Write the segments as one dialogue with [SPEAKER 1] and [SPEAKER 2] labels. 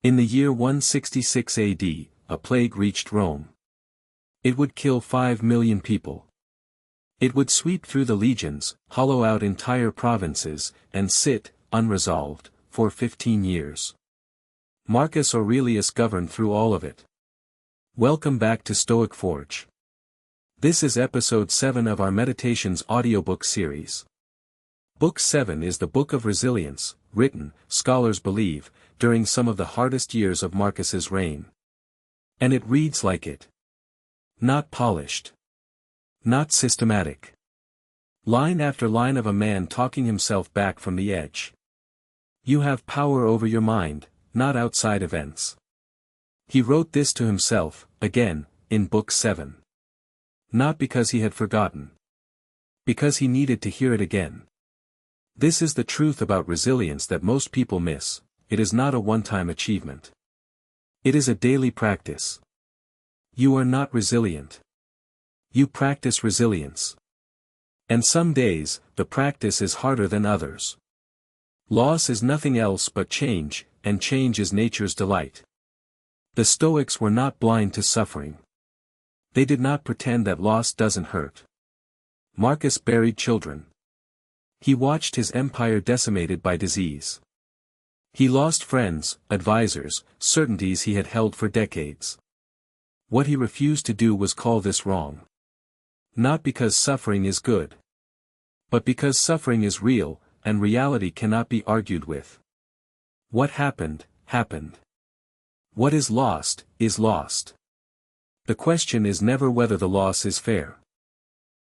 [SPEAKER 1] In the year 166 AD, a plague reached Rome. It would kill 5 million people. It would sweep through the legions, hollow out entire provinces, and sit, unresolved, for 15 years. Marcus Aurelius governed through all of it. Welcome back to StoicForge. This is episode 7 of our Meditations audiobook series. Book 7 is the Book of Resilience, written, scholars believe, during some of the hardest years of Marcus's reign. And it reads like it. Not polished. Not systematic. Line after line of a man talking himself back from the edge. You have power over your mind, not outside events. He wrote this to himself, again, in Book 7. Not because he had forgotten. Because he needed to hear it again. This is the truth about resilience that most people miss. It is not a one-time achievement. It is a daily practice. You are not resilient. You practice resilience. And some days, the practice is harder than others. Loss is nothing else but change, and change is nature's delight. The Stoics were not blind to suffering. They did not pretend that loss doesn't hurt. Marcus buried children. He watched his empire decimated by disease. He lost friends, advisors, certainties he had held for decades. What he refused to do was call this wrong. Not because suffering is good. But because suffering is real, and reality cannot be argued with. What happened, happened. What is lost, is lost. The question is never whether the loss is fair.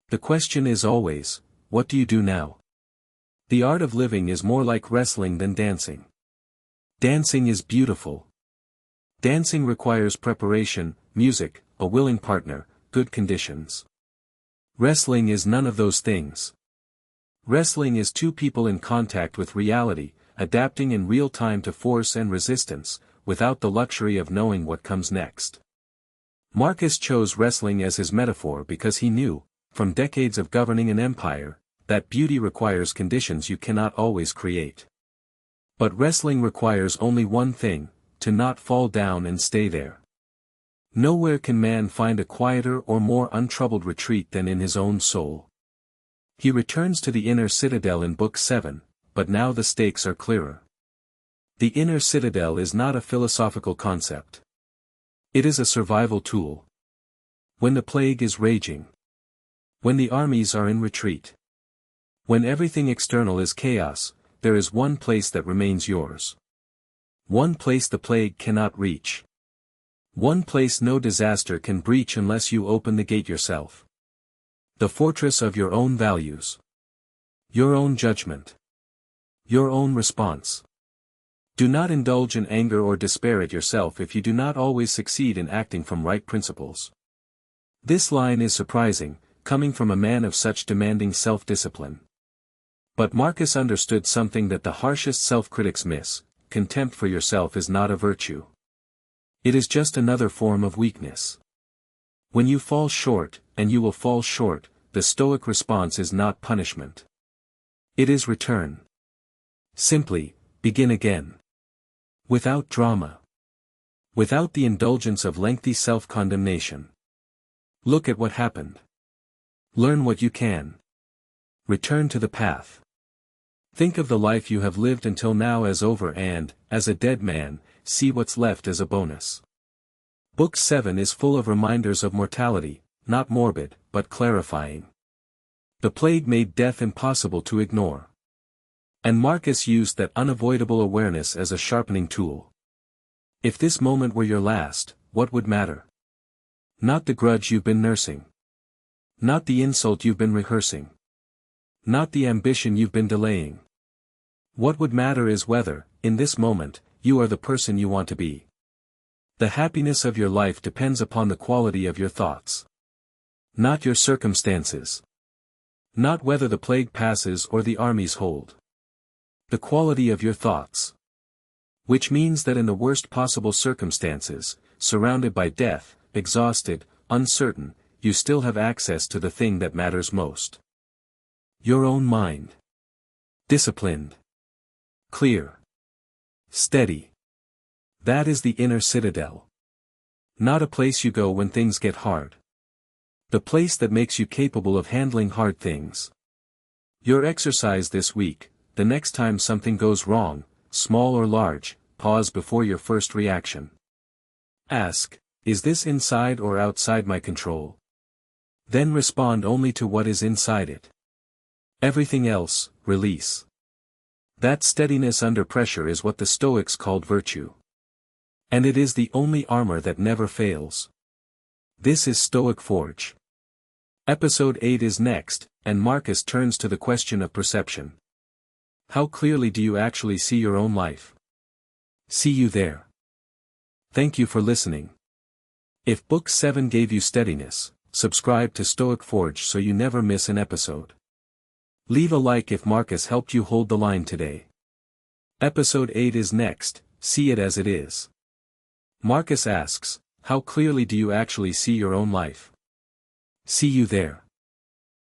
[SPEAKER 1] The question is always, what do you do now? The art of living is more like wrestling than dancing. Dancing is beautiful. Dancing requires preparation, music, a willing partner, good conditions. Wrestling is none of those things. Wrestling is two people in contact with reality, adapting in real time to force and resistance, without the luxury of knowing what comes next. Marcus chose wrestling as his metaphor because he knew, from decades of governing an empire, that beauty requires conditions you cannot always create. But wrestling requires only one thing, to not fall down and stay there. Nowhere can man find a quieter or more untroubled retreat than in his own soul. He returns to the inner citadel in Book 7, but now the stakes are clearer. The inner citadel is not a philosophical concept. It is a survival tool. When the plague is raging. When the armies are in retreat. When everything external is chaos, there is one place that remains yours. One place the plague cannot reach. One place no disaster can breach unless you open the gate yourself. The fortress of your own values. Your own judgment. Your own response. Do not indulge in anger or despair at yourself if you do not always succeed in acting from right principles. This line is surprising, coming from a man of such demanding self-discipline. But Marcus understood something that the harshest self-critics miss: contempt for yourself is not a virtue. It is just another form of weakness. When you fall short, and you will fall short, the Stoic response is not punishment. It is return. Simply, begin again. Without drama. Without the indulgence of lengthy self-condemnation. Look at what happened. Learn what you can. Return to the path. Think of the life you have lived until now as over and, as a dead man, see what's left as a bonus. Book 7 is full of reminders of mortality, not morbid, but clarifying. The plague made death impossible to ignore. And Marcus used that unavoidable awareness as a sharpening tool. If this moment were your last, what would matter? Not the grudge you've been nursing. Not the insult you've been rehearsing. Not the ambition you've been delaying. What would matter is whether, in this moment, you are the person you want to be. The happiness of your life depends upon the quality of your thoughts. Not your circumstances. Not whether the plague passes or the armies hold. The quality of your thoughts. Which means that in the worst possible circumstances, surrounded by death, exhausted, uncertain, you still have access to the thing that matters most. Your own mind. Disciplined. Clear. Steady. That is the inner citadel. Not a place you go when things get hard. The place that makes you capable of handling hard things. Your exercise this week: the next time something goes wrong, small or large, pause before your first reaction. Ask, is this inside or outside my control? Then respond only to what is inside it. Everything else, release. That steadiness under pressure is what the Stoics called virtue. And it is the only armor that never fails. This is StoicForge. Episode 8 is next, and Marcus turns to the question of perception. How clearly do you actually see your own life? See you there. Thank you for listening. If Book 7 gave you steadiness, subscribe to StoicForge so you never miss an episode. Leave a like if Marcus helped you hold the line today. Episode 8 is next, see it as it is. Marcus asks, how clearly do you actually see your own life? See you there.